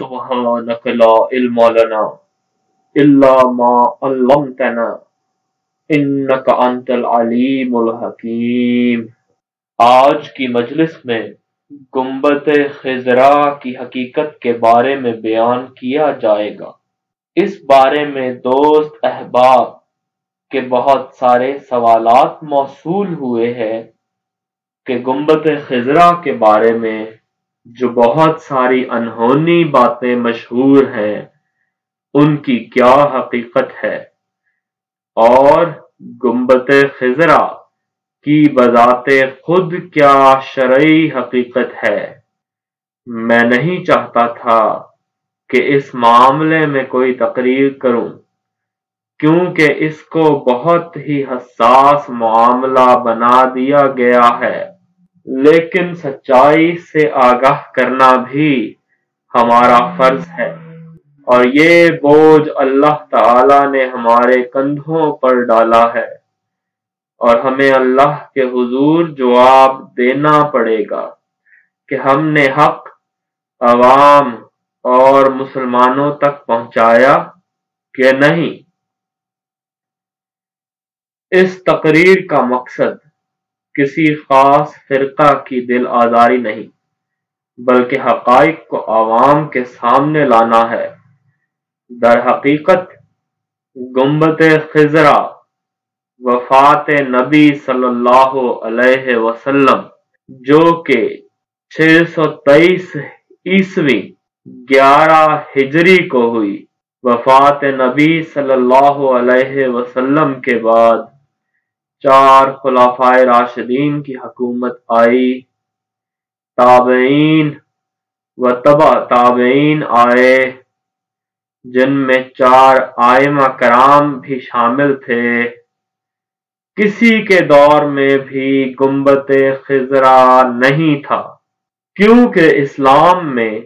سبحانک لا علم لنا الا ما علمتنا انک انت العلیم الحکیم۔ آج کی مجلس میں گنبد خضرا کی حقیقت کے بارے میں بیان کیا جائے گا۔ اس بارے میں دوست احباب کے بہت سارے سوالات موصول ہوئے ہیں کہ گنبد خضرا کے بارے میں جو بہت ساری انہونی باتیں مشہور ہیں ان کی کیا حقیقت ہے، اور گنبد خضرا کی بذات خود کیا شرعی حقیقت ہے۔ میں نہیں چاہتا تھا کہ اس معاملے میں کوئی تقریر کروں، کیونکہ اس کو بہت ہی حساس معاملہ بنا دیا گیا ہے، لیکن سچائی سے آگاہ کرنا بھی ہمارا فرض ہے، اور یہ بوجھ اللہ تعالی نے ہمارے کندھوں پر ڈالا ہے، اور ہمیں اللہ کے حضور جواب دینا پڑے گا کہ ہم نے حق عوام اور مسلمانوں تک پہنچایا کہ نہیں۔ اس تقریر کا مقصد کسی خاص فرقہ کی دل آزاری نہیں، بلکہ حقائق کو عوام کے سامنے لانا ہے۔ در حقیقت گنبد خضرا وفات نبی صلی اللہ علیہ وسلم جو کہ 623 عیسوی 11 ہجری کو ہوئی، وفات نبی صلی اللہ علیہ وسلم کے بعد 4 خلفائے راشدین کی حکومت آئی، تابعین و تبع تابعین آئے، جن میں 4 ائمہ کرام بھی شامل تھے۔ کسی کے دور میں بھی گنبد خضرا نہیں تھا، کیونکہ اسلام میں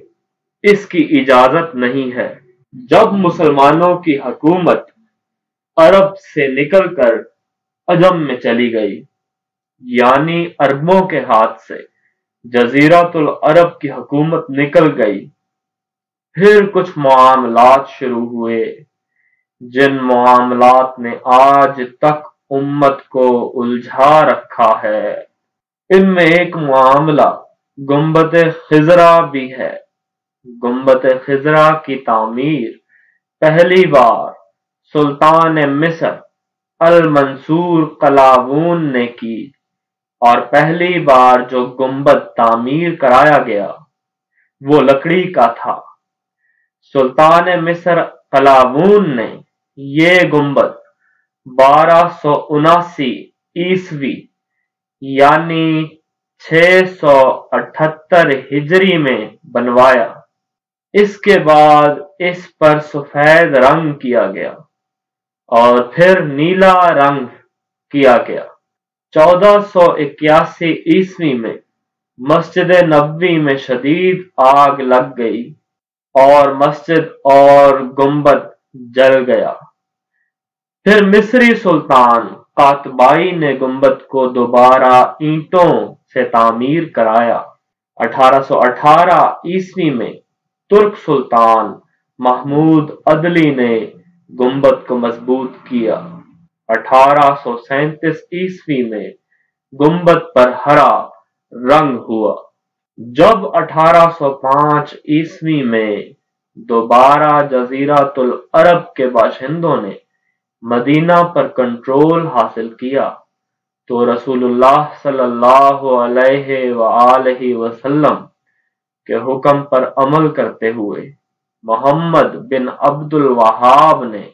اس کی اجازت نہیں ہے۔ جب مسلمانوں کی حکومت عرب سے نکل کر عجم میں چلی گئی، یعنی عربوں کے ہاتھ سے جزیرۃ العرب کی حکومت نکل گئی، پھر کچھ معاملات شروع ہوئے جن معاملات نے آج تک امت کو الجھا رکھا ہے۔ ان میں ایک معاملہ گنبد خضرا بھی ہے۔ گنبد خضرا کی تعمیر پہلی بار سلطان مصر المنصور قلاوون نے کی، اور پہلی بار جو گنبد تعمیر کرایا گیا وہ لکڑی کا تھا۔ سلطان مصر قلاوون نے یہ گنبد 1279 عیسوی یعنی 678 ہجری میں بنوایا۔ اس کے بعد اس پر سفید رنگ کیا گیا اور پھر نیلا رنگ کیا گیا۔ 1481 عیسوی میں مسجد نبوی میں شدید آگ لگ گئی اور مسجد اور گنبد جل گیا۔ پھر مصری سلطان قاتبائی نے گنبد کو دوبارہ اینٹوں سے تعمیر کرایا۔ 1818 عیسوی میں ترک سلطان محمود عدلی نے گنبد کو مضبوط کیا۔ 1837 عیسوی میں گنبد پر ہرا رنگ ہوا۔ جب 1805 عیسوی میں دوبارہ جزیرۃ العرب کے باشندوں نے مدینہ پر کنٹرول حاصل کیا تو رسول اللہ صلی اللہ علیہ وآلہ وسلم کے حکم پر عمل کرتے ہوئے محمد بن عبد الوہاب نے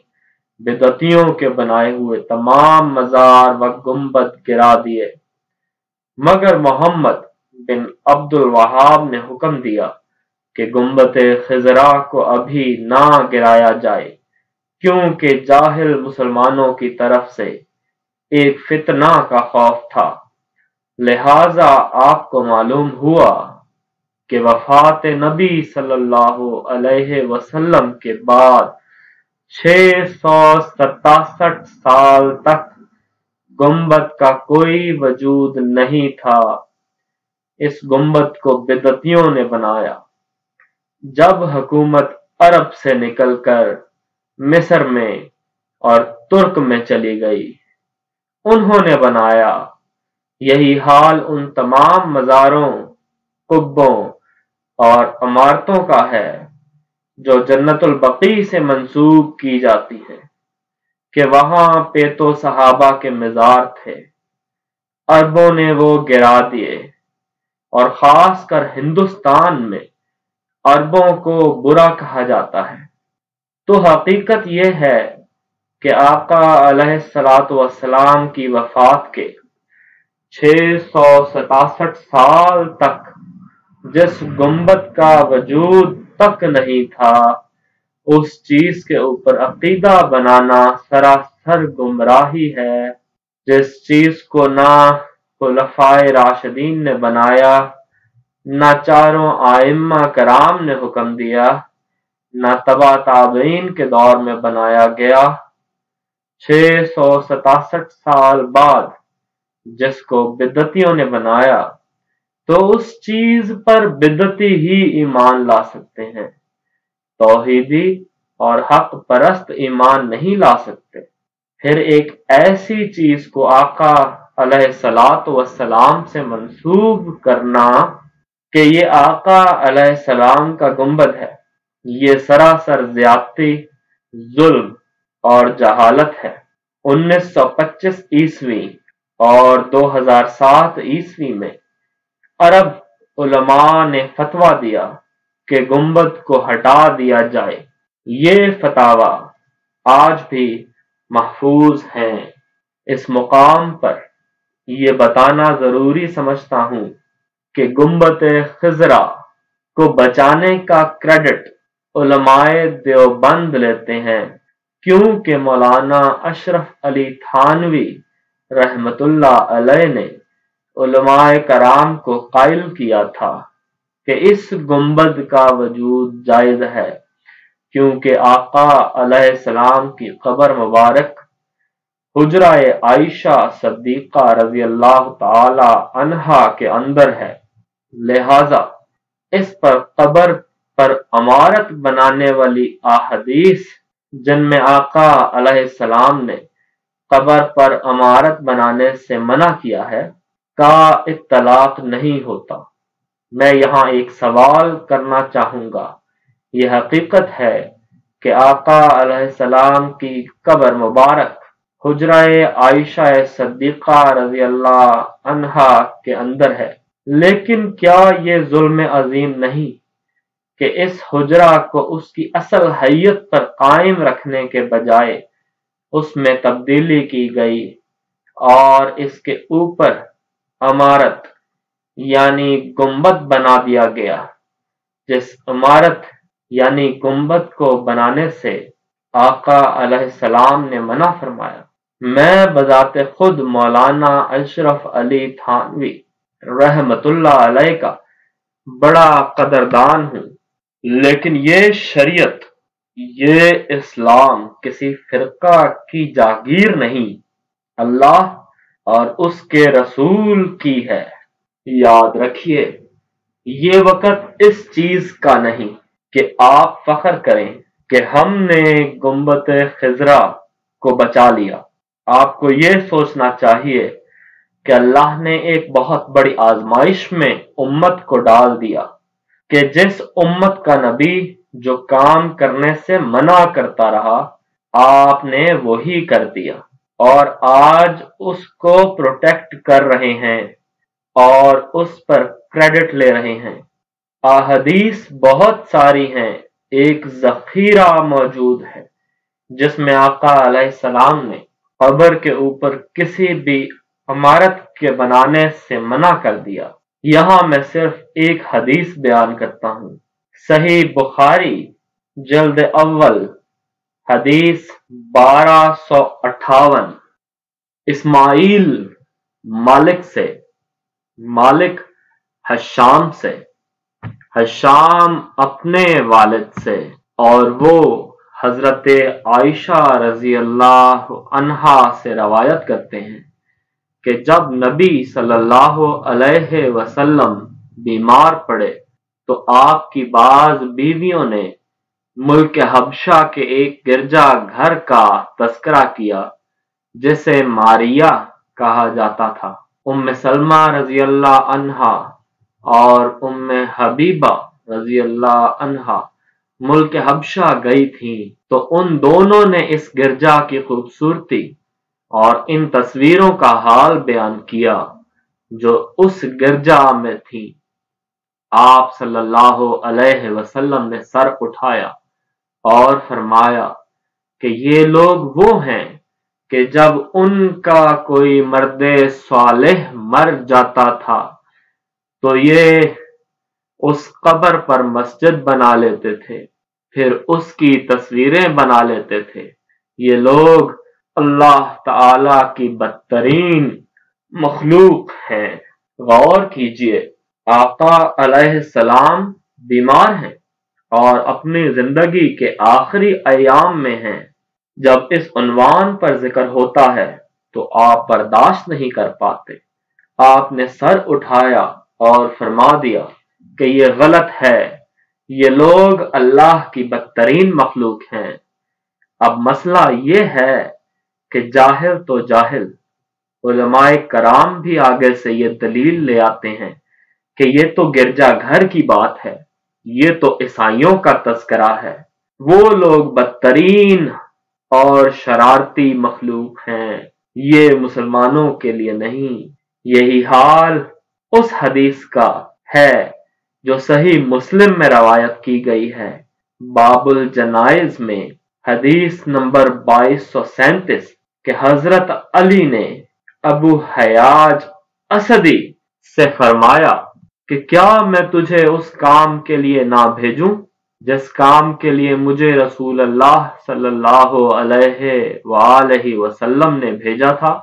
بدعتیوں کے بنائے ہوئے تمام مزار و گنبد گرا دیے، مگر محمد بن عبد الوہاب نے حکم دیا کہ گنبد خضرا کو ابھی نہ گرایا جائے، کیونکہ جاہل مسلمانوں کی طرف سے ایک فتنہ کا خوف تھا۔ لہذا آپ کو معلوم ہوا کہ وفات نبی صلی اللہ علیہ وسلم کے بعد 667 سال تک گنبد کا کوئی وجود نہیں تھا۔ اس گنبد کو بدعتیوں نے بنایا۔ جب حکومت عرب سے نکل کر مصر میں اور ترک میں چلی گئی، انہوں نے بنایا۔ یہی حال ان تمام مزاروں، قبوں اور عمارتوں کا ہے جو جنت البقیع سے منسوب کی جاتی ہیں کہ وہاں پہ تو صحابہ کے مزار تھے، عربوں نے وہ گرا دیے، اور خاص کر ہندوستان میں عربوں کو برا کہا جاتا ہے۔ تو حقیقت یہ ہے کہ آقا علیہ الصلوۃ والسلام کی وفات کے 667 سال تک جس گنبد کا وجود تک نہیں تھا، اس چیز کے اوپر عقیدہ بنانا سراسر گمراہی ہے۔ جس چیز کو نہ خلفائے راشدین نے بنایا، نہ چاروں ائمہ کرام نے حکم دیا، نہ تبع تابعین کے دور میں بنایا گیا، 667 سال بعد جس کو بدعتیوں نے بنایا، تو اس چیز پر بدعتی ہی ایمان لا سکتے ہیں، توحیدی اور حق پرست ایمان نہیں لا سکتے۔ پھر ایک ایسی چیز کو آقا علیہ الصلوۃ والسلام سے منسوب کرنا کہ یہ آقا علیہ السلام کا گنبد ہے، یہ سراسر زیادتی، ظلم اور جہالت ہے۔ 1925 عیسوی اور 2007 عیسوی میں عرب علماء نے فتویٰ دیا کہ گنبد کو ہٹا دیا جائے۔ یہ فتاوی آج بھی محفوظ ہیں۔ اس مقام پر یہ بتانا ضروری سمجھتا ہوں کہ گنبد خضرا کو بچانے کا کریڈٹ علماء دیوبند لیتے ہیں، کیونکہ مولانا اشرف علی تھانوی رحمت اللہ علیہ نے علماء کرام کو قائل کیا تھا کہ اس گنبد کا وجود جائز ہے، کیونکہ آقا علیہ السلام کی قبر مبارک حجرہ عائشہ صدیقہ رضی اللہ تعالی عنہا کے اندر ہے، لہذا اس پر قبر پر عمارت بنانے والی احادیث جن میں آقا علیہ السلام نے قبر پر عمارت بنانے سے منع کیا ہے کا اطلاق نہیں ہوتا۔ میں یہاں ایک سوال کرنا چاہوں گا۔ یہ حقیقت ہے کہ آقا علیہ السلام کی قبر مبارک حجرہ عائشہ صدیقہ رضی اللہ عنہا کے اندر ہے، لیکن کیا یہ ظلم عظیم نہیں کہ اس حجرہ کو اس کی اصل حیت پر قائم رکھنے کے بجائے اس میں تبدیلی کی گئی اور اس کے اوپر عمارت یعنی گنبد بنا دیا گیا، جس عمارت یعنی گنبد کو بنانے سے آقا علیہ السلام نے منع فرمایا۔ میں بذات خود مولانا اشرف علی تھانوی رحمت اللہ علیہ کا بڑا قدردان ہوں، لیکن یہ شریعت، یہ اسلام کسی فرقہ کی جاگیر نہیں، اللہ اور اس کے رسول کی ہے۔ یاد رکھیے، یہ وقت اس چیز کا نہیں کہ آپ فخر کریں کہ ہم نے گنبد خضرا کو بچا لیا۔ آپ کو یہ سوچنا چاہیے کہ اللہ نے ایک بہت بڑی آزمائش میں امت کو ڈال دیا کہ جس امت کا نبی جو کام کرنے سے منع کرتا رہا، آپ نے وہی کر دیا اور آج اس کو پروٹیکٹ کر رہے ہیں اور اس پر کریڈٹ لے رہے ہیں۔ احادیث بہت ساری ہیں، ایک ذخیرہ موجود ہے جس میں آقا علیہ السلام نے قبر کے اوپر کسی بھی عمارت کے بنانے سے منع کر دیا۔ یہاں میں صرف ایک حدیث بیان کرتا ہوں۔ صحیح بخاری جلد اول حدیث 1258، اسماعیل مالک سے، مالک حشام سے، حشام اپنے والد سے، اور وہ حضرت عائشہ رضی اللہ عنہا سے روایت کرتے ہیں کہ جب نبی صلی اللہ علیہ وسلم بیمار پڑے تو آپ کی بعض بیویوں نے ملک حبشہ کے ایک گرجا گھر کا تذکرہ کیا جسے ماریہ کہا جاتا تھا۔ ام سلمہ رضی اللہ عنہا اور ام حبیبہ رضی اللہ عنہا ملک حبشہ گئی تھیں تو ان دونوں نے اس گرجا کی خوبصورتی اور ان تصویروں کا حال بیان کیا جو اس گرجا میں تھیں۔ آپ صلی اللہ علیہ وسلم نے سر اٹھایا اور فرمایا کہ یہ لوگ وہ ہیں کہ جب ان کا کوئی مرد صالح مر جاتا تھا تو یہ اس قبر پر مسجد بنا لیتے تھے، پھر اس کی تصویریں بنا لیتے تھے۔ یہ لوگ اللہ تعالی کی بدترین مخلوق ہیں۔ غور کیجئے، آقا علیہ السلام بیمار ہیں اور اپنی زندگی کے آخری ایام میں ہیں۔ جب اس عنوان پر ذکر ہوتا ہے تو آپ برداشت نہیں کر پاتے۔ آپ نے سر اٹھایا اور فرما دیا کہ یہ غلط ہے، یہ لوگ اللہ کی بدترین مخلوق ہیں۔ اب مسئلہ یہ ہے کہ جاہل تو جاہل، علماء کرام بھی آگے سے یہ دلیل لے آتے ہیں کہ یہ تو گرجا گھر کی بات ہے، یہ تو عیسائیوں کا تذکرہ ہے، وہ لوگ بدترین اور شرارتی مخلوق ہیں، یہ مسلمانوں کے لیے نہیں۔ یہی حال اس حدیث کا ہے جو صحیح مسلم میں روایت کی گئی ہے، باب الجنائز میں حدیث نمبر 2237 کہ حضرت علی نے ابو حیاج اسدی سے فرمایا کہ کیا میں تجھے اس کام کے لیے نہ بھیجوں جس کام کے لیے مجھے رسول اللہ صلی اللہ علیہ وآلہ وسلم نے بھیجا تھا،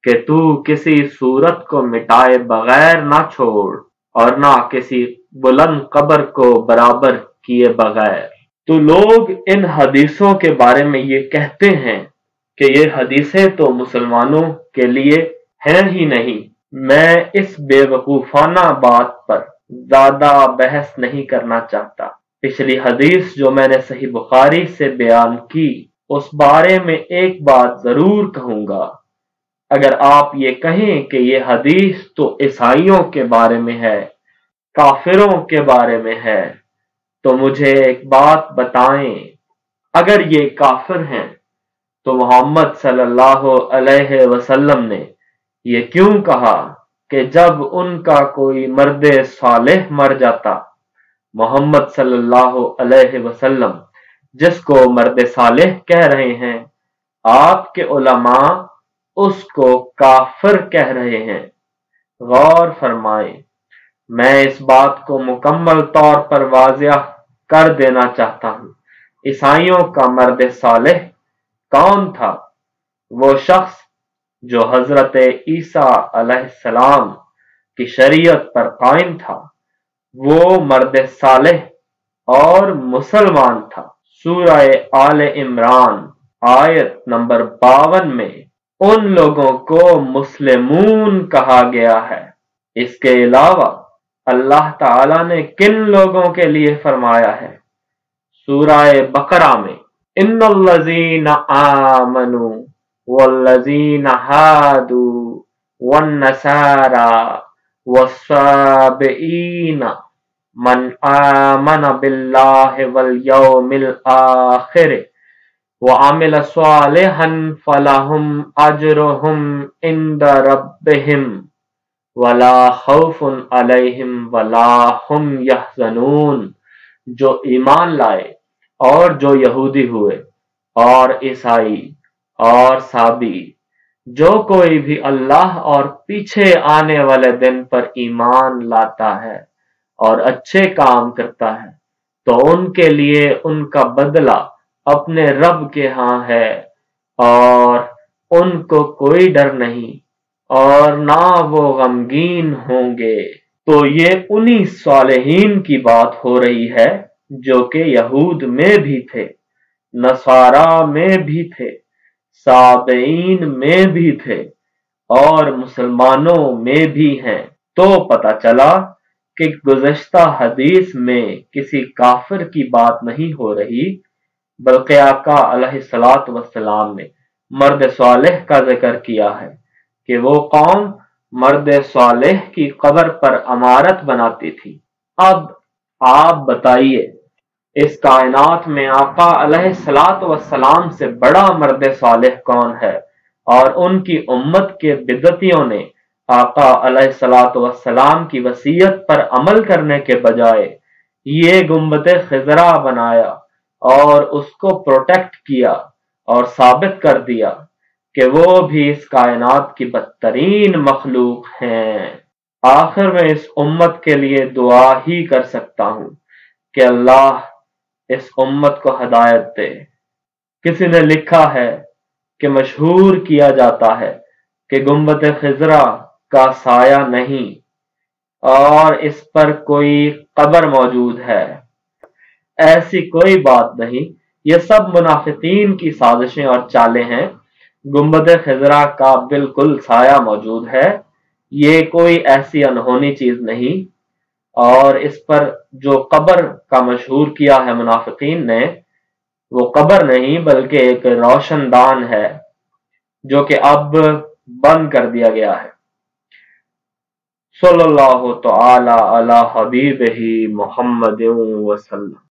کہ تو کسی صورت کو مٹائے بغیر نہ چھوڑ اور نہ کسی بلند قبر کو برابر کیے بغیر۔ تو لوگ ان حدیثوں کے بارے میں یہ کہتے ہیں کہ یہ حدیثیں تو مسلمانوں کے لیے ہیں ہی نہیں۔ میں اس بے وقوفانہ بات پر زیادہ بحث نہیں کرنا چاہتا۔ پچھلی حدیث جو میں نے صحیح بخاری سے بیان کی اس بارے میں ایک بات ضرور کہوں گا۔ اگر آپ یہ کہیں کہ یہ حدیث تو عیسائیوں کے بارے میں ہے، کافروں کے بارے میں ہے، تو مجھے ایک بات بتائیں، اگر یہ کافر ہیں تو محمد صلی اللہ علیہ وسلم نے یہ کیوں کہا کہ جب ان کا کوئی مرد صالح مر جاتا؟ محمد صلی اللہ علیہ وسلم جس کو مرد صالح کہہ رہے ہیں، آپ کے علماء اس کو کافر کہہ رہے ہیں۔ غور فرمائیں، میں اس بات کو مکمل طور پر واضح کر دینا چاہتا ہوں۔ عیسائیوں کا مرد صالح کون تھا؟ وہ شخص جو حضرت عیسیٰ علیہ السلام کی شریعت پر قائم تھا، وہ مرد صالح اور مسلمان تھا۔ سورہ آل عمران آیت نمبر 52 میں ان لوگوں کو مسلمون کہا گیا ہے۔ اس کے علاوہ اللہ تعالیٰ نے کن لوگوں کے لیے فرمایا ہے؟ سورہ بقرہ میں ان الذین آمنوا والذین ہادوا والنصارى والصابئین من آمن باللہ والیوم الآخر وعمل صالحا فلہم اجرہم عند ربہم ولا خوف علیہم ولا ہم یحزنون۔ جو ایمان لائے اور جو یہودی ہوئے اور عیسائی اور صابی، جو کوئی بھی اللہ اور پیچھے آنے والے دن پر ایمان لاتا ہے اور اچھے کام کرتا ہے تو ان کے لیے ان کا بدلہ اپنے رب کے ہاں ہے، اور ان کو کوئی ڈر نہیں اور نہ وہ غمگین ہوں گے۔ تو یہ انہی صالحین کی بات ہو رہی ہے جو کہ یہود میں بھی تھے، نصارہ میں بھی تھے، صابئین میں بھی تھے اور مسلمانوں میں بھی ہیں۔ تو پتہ چلا کہ گزشتہ حدیث میں کسی کافر کی بات نہیں ہو رہی، بلکہ آقا علیہ الصلوۃ والسلام نے مرد صالح کا ذکر کیا ہے کہ وہ قوم مرد صالح کی قبر پر عمارت بناتی تھی۔ اب آپ بتائیے، اس کائنات میں آقا علیہ الصلوۃ والسلام سے بڑا مرد صالح کون ہے؟ اور ان کی امت کے بدعتیوں نے آقا علیہ الصلوۃ والسلام کی وصیت پر عمل کرنے کے بجائے یہ گنبد خضرا بنایا اور اس کو پروٹیکٹ کیا اور ثابت کر دیا کہ وہ بھی اس کائنات کی بدترین مخلوق ہیں۔ آخر میں اس امت کے لیے دعا ہی کر سکتا ہوں کہ اللہ اس امت کو ہدایت دے۔ کسی نے لکھا ہے کہ مشہور کیا جاتا ہے کہ گنبد خضرا کا سایہ نہیں اور اس پر کوئی قبر موجود ہے۔ ایسی کوئی بات نہیں، یہ سب منافقین کی سازشیں اور چالیں ہیں۔ گنبد خضرا کا بالکل سایہ موجود ہے، یہ کوئی ایسی انہونی چیز نہیں، اور اس پر جو قبر کا مشہور کیا ہے منافقین نے، وہ قبر نہیں بلکہ ایک روشن دان ہے جو کہ اب بند کر دیا گیا ہے۔ صلی اللہ تعالی علی حبیبہ محمد وسلم۔